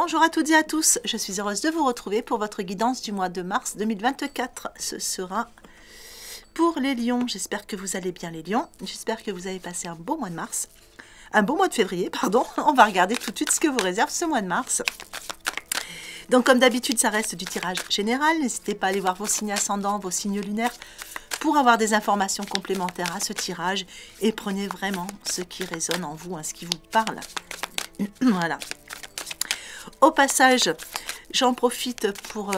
Bonjour à toutes et à tous, je suis heureuse de vous retrouver pour votre guidance du mois de mars 2024. Ce sera pour les lions. J'espère que vous allez bien les lions, j'espère que vous avez passé un beau mois de mars. Un beau mois de février, pardon. On va regarder tout de suite ce que vous réserve ce mois de mars. Donc comme d'habitude, ça reste du tirage général. N'hésitez pas à aller voir vos signes ascendants, vos signes lunaires pour avoir des informations complémentaires à ce tirage. Et prenez vraiment ce qui résonne en vous, hein, ce qui vous parle. Voilà. Au passage, j'en profite pour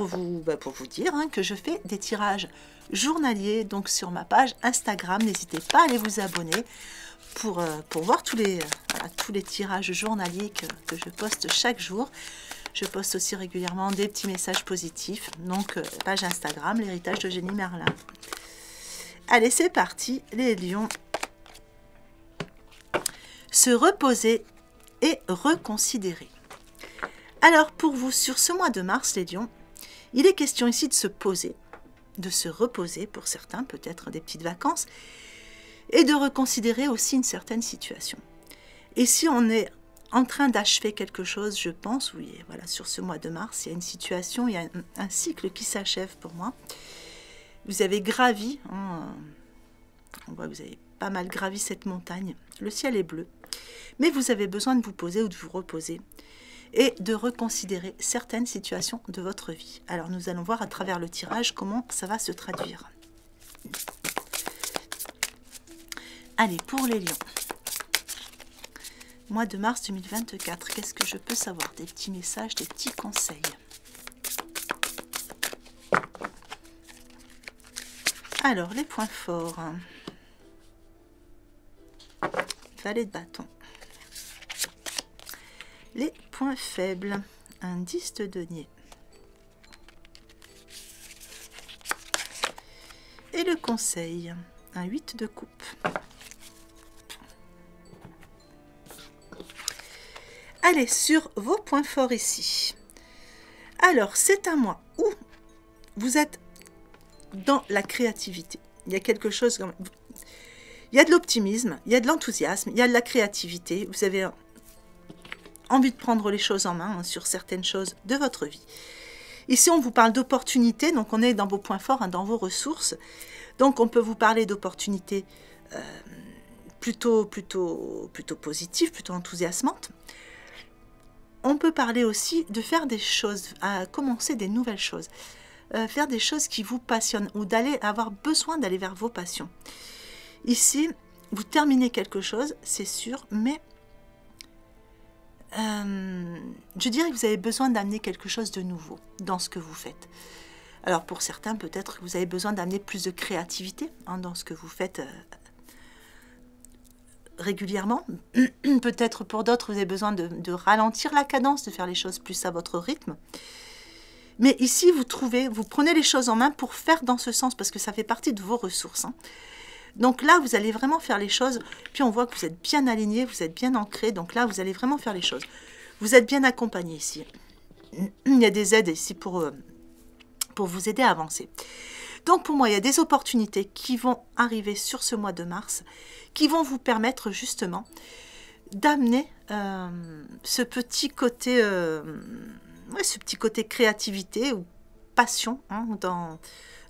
vous dire dire que je fais des tirages journaliers donc sur ma page Instagram. N'hésitez pas à aller vous abonner pour voir tous les tirages journaliers que je poste chaque jour. Je poste aussi régulièrement des petits messages positifs. Donc, page Instagram, l'héritage d'Eugénie Merlin. Allez, c'est parti, les lions. Se reposer et reconsidérer. Alors, pour vous, sur ce mois de mars, les lions, il est question ici de se poser, de se reposer pour certains, peut-être des petites vacances, et de reconsidérer aussi une certaine situation. Et si on est en train d'achever quelque chose, je pense, oui, voilà, sur ce mois de mars, il y a une situation, il y a un cycle qui s'achève pour moi. Vous avez gravi, on voit que vous avez pas mal gravi cette montagne, le ciel est bleu, mais vous avez besoin de vous poser ou de vous reposer et de reconsidérer certaines situations de votre vie. Alors nous allons voir à travers le tirage comment ça va se traduire. Allez, pour les lions. Mois de mars 2024, qu'est-ce que je peux savoir? Des petits messages, des petits conseils. Alors, les points forts. Valet de bâton. Les points faibles. Un 10 de denier. Et le conseil. Un 8 de coupe. Allez, sur vos points forts ici. Alors, c'est un mois où vous êtes dans la créativité. Il y a quelque chose... Il y a de l'optimisme, il y a de l'enthousiasme, il y a de la créativité. Vous avez envie de prendre les choses en main sur certaines choses de votre vie. Ici, on vous parle d'opportunités. Donc, on est dans vos points forts, dans vos ressources. Donc, on peut vous parler d'opportunités plutôt positives, plutôt enthousiasmantes. On peut parler aussi de faire des choses, à commencer des nouvelles choses, faire des choses qui vous passionnent ou avoir besoin d'aller vers vos passions. Ici, vous terminez quelque chose, c'est sûr, mais je dirais que vous avez besoin d'amener quelque chose de nouveau dans ce que vous faites. Alors pour certains, peut-être que vous avez besoin d'amener plus de créativité dans ce que vous faites régulièrement. Peut-être pour d'autres, vous avez besoin de ralentir la cadence, de faire les choses plus à votre rythme. Mais ici, vous prenez les choses en main pour faire dans ce sens, parce que ça fait partie de vos ressources. Donc là, vous allez vraiment faire les choses, puis on voit que vous êtes bien aligné, vous êtes bien ancré, donc là, vous allez vraiment faire les choses. Vous êtes bien accompagné ici. Il y a des aides ici pour vous aider à avancer. Donc pour moi, il y a des opportunités qui vont arriver sur ce mois de mars, qui vont vous permettre justement d'amener ce petit côté créativité ou passion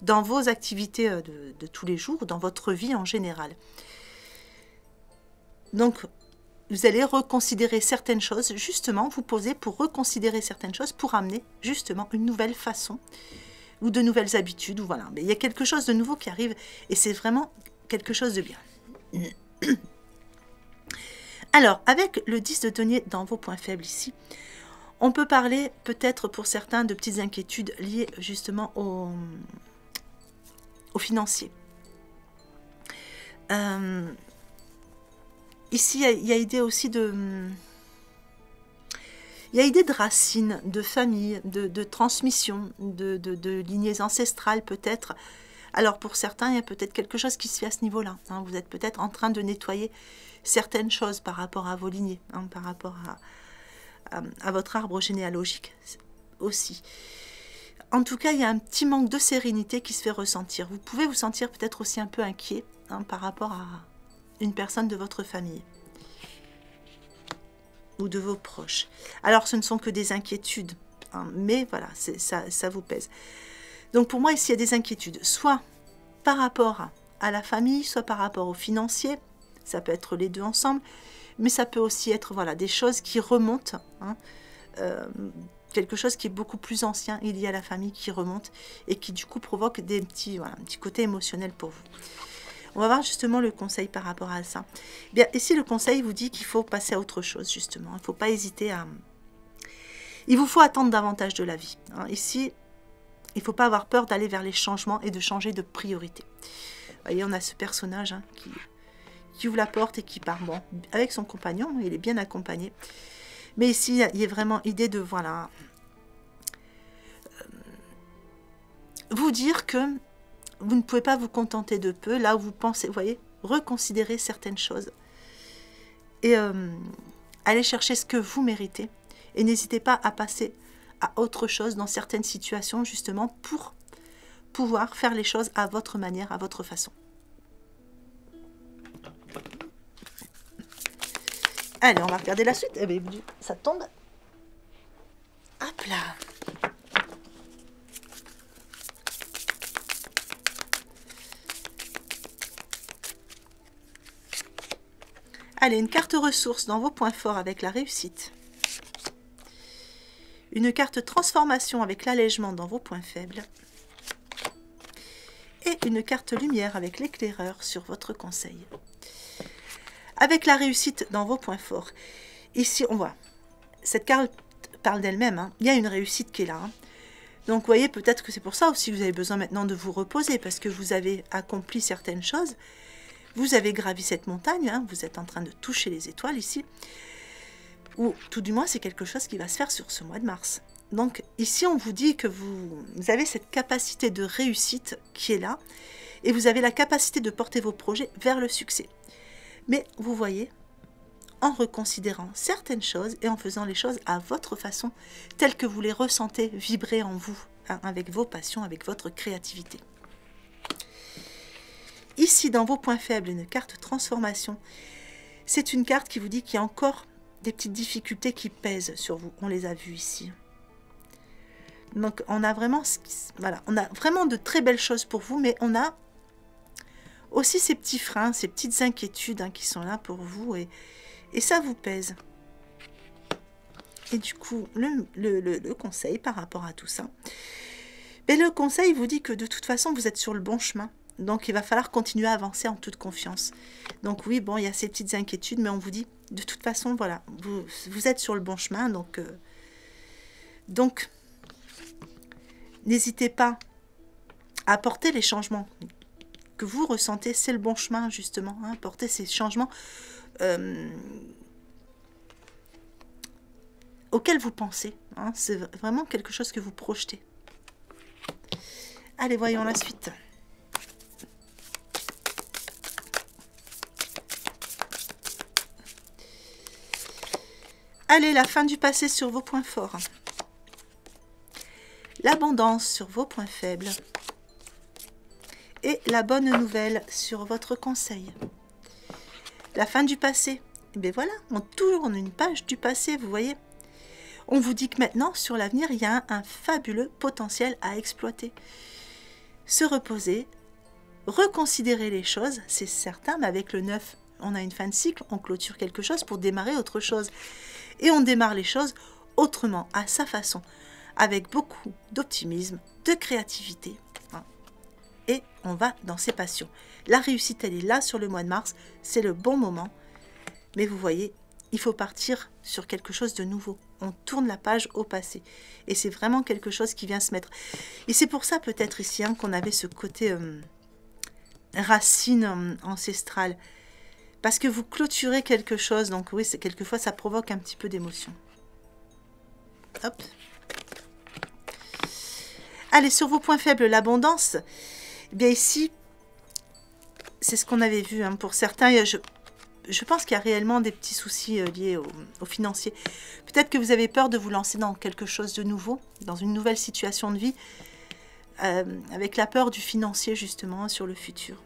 dans vos activités de tous les jours, dans votre vie en général. Donc, vous allez reconsidérer certaines choses, justement, vous posez pour reconsidérer certaines choses, pour amener justement une nouvelle façon ou de nouvelles habitudes, ou voilà. Mais il y a quelque chose de nouveau qui arrive et c'est vraiment quelque chose de bien. Alors, avec le 10 de denier dans vos points faibles ici, on peut parler peut-être pour certains de petites inquiétudes liées justement au financier. Ici, il y a idée aussi de... Il y a idée de racines, de famille, de transmission, de lignées ancestrales peut-être. Alors pour certains, il y a peut-être quelque chose qui se fait à ce niveau-là. Vous êtes peut-être en train de nettoyer certaines choses par rapport à vos lignées, par rapport à votre arbre généalogique aussi. En tout cas, il y a un petit manque de sérénité qui se fait ressentir. Vous pouvez vous sentir peut-être aussi un peu inquiet par rapport à une personne de votre famille. ou de vos proches. Alors, ce ne sont que des inquiétudes, hein, mais voilà, ça vous pèse. Donc, pour moi, ici, il y a des inquiétudes, soit par rapport à la famille, soit par rapport aux financiers, ça peut être les deux ensemble, mais ça peut aussi être voilà, des choses qui remontent, hein, quelque chose qui est beaucoup plus ancien et lié à la famille qui remonte et qui du coup provoque des petits, voilà, un petit côté émotionnel pour vous. On va voir justement le conseil par rapport à ça. Bien, ici le conseil vous dit qu'il faut passer à autre chose justement, il ne faut pas hésiter à... Il vous faut attendre davantage de la vie. Hein. Ici, il ne faut pas avoir peur d'aller vers les changements et de changer de priorité. Vous voyez, on a ce personnage hein, qui ouvre la porte et qui part. Bon, avec son compagnon, il est bien accompagné. Mais ici, il y a vraiment idée de, voilà, vous dire que vous ne pouvez pas vous contenter de peu, là où vous pensez, vous voyez, reconsidérer certaines choses. Et aller chercher ce que vous méritez. Et n'hésitez pas à passer à autre chose dans certaines situations, justement, pour pouvoir faire les choses à votre manière, à votre façon. Allez, on va regarder la suite. Eh bien, ça tombe. Hop là. Allez, une carte ressource dans vos points forts avec la réussite. Une carte transformation avec l'allègement dans vos points faibles. Et une carte lumière avec l'éclaireur sur votre conseil. Avec la réussite dans vos points forts. Ici, on voit, cette carte parle d'elle-même. Hein. Il y a une réussite qui est là. Hein. Donc, vous voyez, peut-être que c'est pour ça aussi que vous avez besoin maintenant de vous reposer, parce que vous avez accompli certaines choses. Vous avez gravi cette montagne, hein. Vous êtes en train de toucher les étoiles ici. Ou tout du moins, c'est quelque chose qui va se faire sur ce mois de mars. Donc, ici, on vous dit que vous avez cette capacité de réussite qui est là, et vous avez la capacité de porter vos projets vers le succès. Mais vous voyez, en reconsidérant certaines choses et en faisant les choses à votre façon, telles que vous les ressentez vibrer en vous, hein, avec vos passions, avec votre créativité. Ici, dans vos points faibles, une carte transformation. C'est une carte qui vous dit qu'il y a encore des petites difficultés qui pèsent sur vous. On les a vues ici. Donc, on a vraiment, voilà, on a vraiment de très belles choses pour vous, mais on a aussi ces petits freins, ces petites inquiétudes hein, qui sont là pour vous et ça vous pèse. Et du coup, le conseil par rapport à tout ça, ben, le conseil vous dit que de toute façon, vous êtes sur le bon chemin. Donc, il va falloir continuer à avancer en toute confiance. Donc, oui, bon, il y a ces petites inquiétudes, mais on vous dit, de toute façon, voilà, vous êtes sur le bon chemin. Donc n'hésitez pas à apporter les changements que vous ressentez. C'est le bon chemin, justement. Hein, apporter ces changements auxquels vous pensez. Hein, c'est vraiment quelque chose que vous projetez. Allez, voyons la suite. Allez, la fin du passé sur vos points forts. L'abondance sur vos points faibles. Et la bonne nouvelle sur votre conseil. La fin du passé. Et bien voilà, on tourne une page du passé, vous voyez. On vous dit que maintenant, sur l'avenir, il y a un fabuleux potentiel à exploiter. Se reposer, reconsidérer les choses, c'est certain, mais avec le 9, on a une fin de cycle, on clôture quelque chose pour démarrer autre chose. Et on démarre les choses autrement, à sa façon, avec beaucoup d'optimisme, de créativité. Et on va dans ses passions. La réussite, elle est là sur le mois de mars, c'est le bon moment. Mais vous voyez, il faut partir sur quelque chose de nouveau. On tourne la page au passé. Et c'est vraiment quelque chose qui vient se mettre. Et c'est pour ça peut-être ici hein, qu'on avait ce côté racine ancestrale. Parce que vous clôturez quelque chose, donc oui, quelquefois ça provoque un petit peu d'émotion. Hop. Allez, sur vos points faibles, l'abondance. Eh bien ici, c'est ce qu'on avait vu. Hein, pour certains, je pense qu'il y a réellement des petits soucis liés au financier. Peut-être que vous avez peur de vous lancer dans quelque chose de nouveau, dans une nouvelle situation de vie, avec la peur du financier justement sur le futur.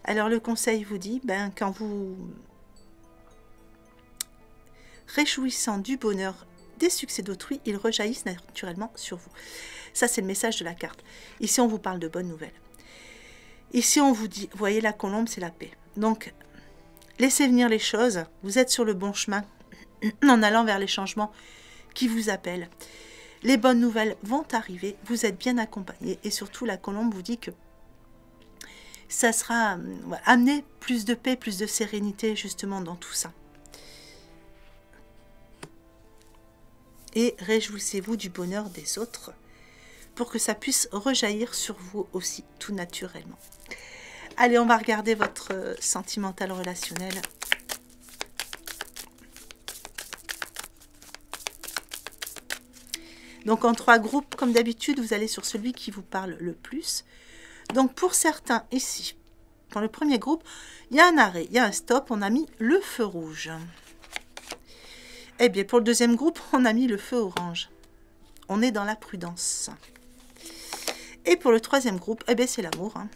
Alors le conseil vous dit, ben, quand vous réjouissant du bonheur des succès d'autrui, ils rejaillissent naturellement sur vous. Ça, c'est le message de la carte. Ici, on vous parle de bonnes nouvelles. Ici, on vous dit, vous voyez, la colombe, c'est la paix. Donc, laissez venir les choses. Vous êtes sur le bon chemin en allant vers les changements qui vous appellent. Les bonnes nouvelles vont arriver. Vous êtes bien accompagné. Et surtout, la colombe vous dit que ça sera amener plus de paix, plus de sérénité, justement, dans tout ça. Et réjouissez-vous du bonheur des autres pour que ça puisse rejaillir sur vous aussi, tout naturellement. Allez, on va regarder votre sentimental relationnel. Donc, en 3 groupes, comme d'habitude, vous allez sur celui qui vous parle le plus. Donc, pour certains, ici, dans le premier groupe, il y a un arrêt, il y a un stop, on a mis le feu rouge. Eh bien, pour le deuxième groupe, on a mis le feu orange. On est dans la prudence. Et pour le troisième groupe, eh bien, c'est l'amour. Hein.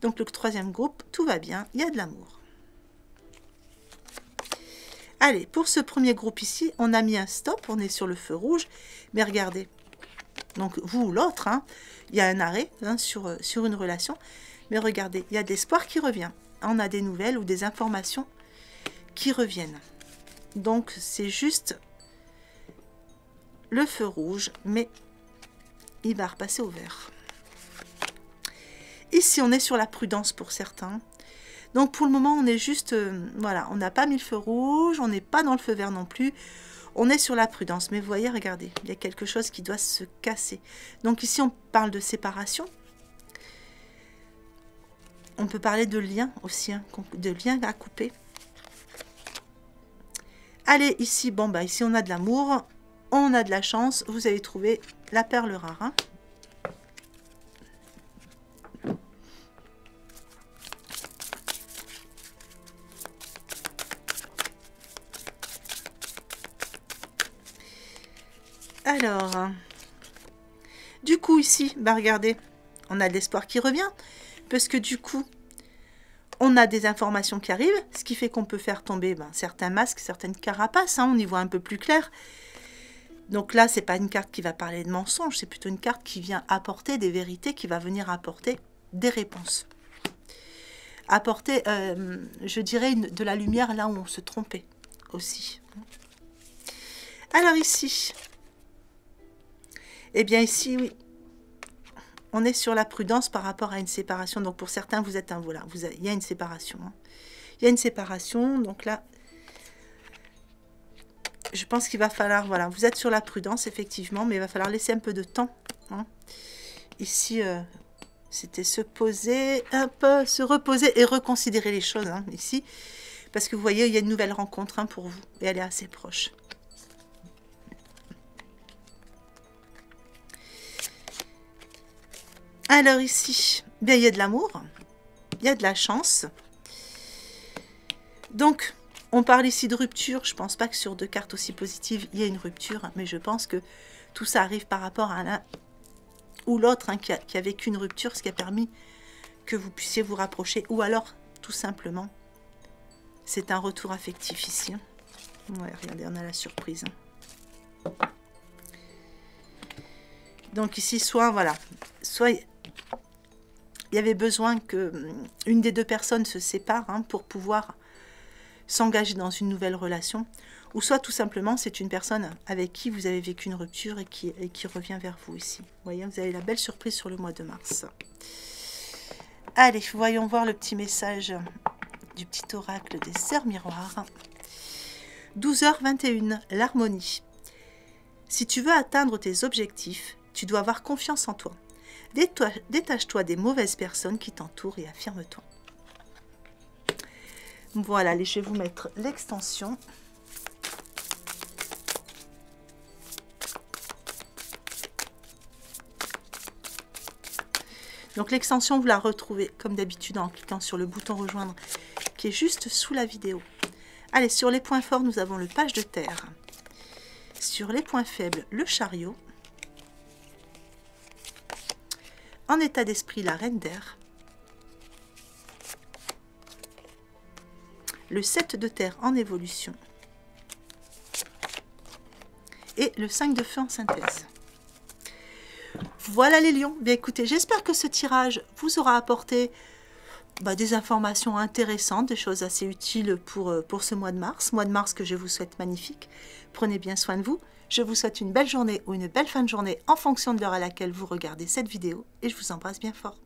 Donc, le troisième groupe, tout va bien, il y a de l'amour. Allez, pour ce premier groupe ici, on a mis un stop, on est sur le feu rouge. Mais regardez, donc vous ou l'autre, hein, il y a un arrêt hein, sur une relation. Mais regardez, il y a de l'espoir qui revient. On a des nouvelles ou des informations qui reviennent. Donc, c'est juste le feu rouge, mais il va repasser au vert. Ici, on est sur la prudence pour certains. Donc, pour le moment, on est juste... voilà, on n'a pas mis le feu rouge, on n'est pas dans le feu vert non plus. On est sur la prudence. Mais vous voyez, regardez, il y a quelque chose qui doit se casser. Donc, ici, on parle de séparation. On peut parler de lien aussi, hein, de lien à couper. Allez, ici, bon, bah, ici, on a de l'amour, on a de la chance. Vous avez trouvé la perle rare. Hein. Alors, du coup, ici, bah, regardez, on a de l'espoir qui revient, parce que du coup, on a des informations qui arrivent, ce qui fait qu'on peut faire tomber certains masques, certaines carapaces, hein, on y voit un peu plus clair. Donc là, c'est pas une carte qui va parler de mensonges, c'est plutôt une carte qui vient apporter des vérités, qui va venir apporter des réponses. Apporter, je dirais, de la lumière là où on se trompait aussi. Alors ici, eh bien ici, oui, on est sur la prudence par rapport à une séparation. Donc, pour certains, vous êtes un... Voilà, il y a une séparation. Hein. Il y a une séparation. Donc là, je pense qu'il va falloir... Voilà, vous êtes sur la prudence, effectivement, mais il va falloir laisser un peu de temps. Hein. Ici, c'était se poser un peu, se reposer et reconsidérer les choses. Hein, ici, parce que vous voyez, il y a une nouvelle rencontre hein, pour vous. Et elle est assez proche. Alors ici, bien, il y a de l'amour, il y a de la chance. Donc, on parle ici de rupture. Je ne pense pas que sur 2 cartes aussi positives, il y ait une rupture. Mais je pense que tout ça arrive par rapport à l'un ou l'autre hein, qui a vécu une rupture, ce qui a permis que vous puissiez vous rapprocher. Ou alors, tout simplement, c'est un retour affectif ici. Ouais, regardez, on a la surprise. Donc ici, soit, voilà, soit... il y avait besoin qu'une des 2 personnes se sépare hein, pour pouvoir s'engager dans une nouvelle relation. Ou soit tout simplement, c'est une personne avec qui vous avez vécu une rupture et qui revient vers vous ici. Vous voyez, vous avez la belle surprise sur le mois de mars. Allez, voyons voir le petit message du petit oracle des sœurs miroirs. 12h21, l'harmonie. Si tu veux atteindre tes objectifs, tu dois avoir confiance en toi. Détache-toi des mauvaises personnes qui t'entourent et affirme-toi. Voilà, allez, je vais vous mettre l'extension. Donc l'extension, vous la retrouvez comme d'habitude en cliquant sur le bouton rejoindre qui est juste sous la vidéo. Allez, sur les points forts, nous avons le page de terre. Sur les points faibles, le chariot. En état d'esprit, la reine d'air. Le 7 de terre en évolution. et le 5 de feu en synthèse. Voilà les lions. Bien écoutez, j'espère que ce tirage vous aura apporté des informations intéressantes, des choses assez utiles pour ce mois de mars que je vous souhaite magnifique. Prenez bien soin de vous. Je vous souhaite une belle journée ou une belle fin de journée en fonction de l'heure à laquelle vous regardez cette vidéo et je vous embrasse bien fort.